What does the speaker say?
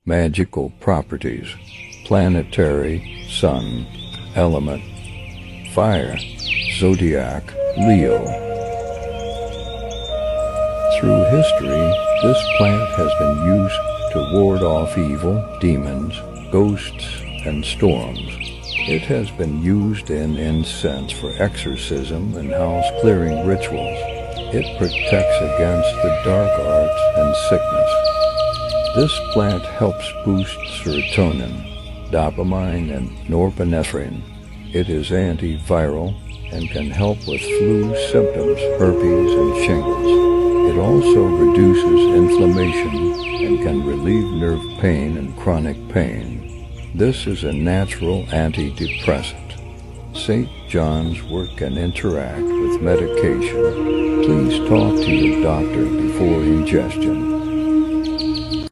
Magical properties: planetary, sun; element, fire; zodiac, Leo. Through history, this plant has been used to ward off evil, demons, ghosts, and storms. It has been used in incense for exorcism and house-clearing rituals. It protects against the dark arts and sickness. This plant helps boost serotonin, dopamine, and norepinephrine. It is antiviral and can help with flu symptoms, herpes, and shingles. It also reduces inflammation and can relieve nerve pain and chronic pain. This is a natural antidepressant. St. John's Wort can interact with medication. Please talk to your doctor before ingestion.